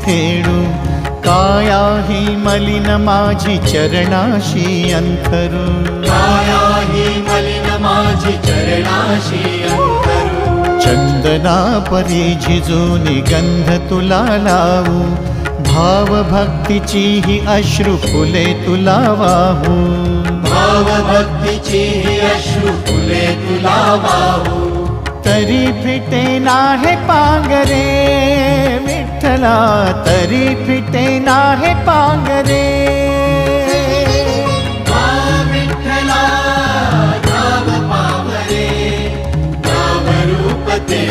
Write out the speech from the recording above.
फेडू काया ही मलिन माझी चरणाशी अंतरू काया ही मलिन माझी चरणाशी अंतरू चंदना परी झिजूनी गंध तुला लावू भाव भक्तीची ही अश्रु फुले तुला वाहू भाव भक्तीची ही अश्रु फुले तुला वाहू तरी फिटे नाहे पांगरे विठ्ठला तरी फिटे नाहे पांगरे विठ्ठला नाम पावरे नाम रूप ते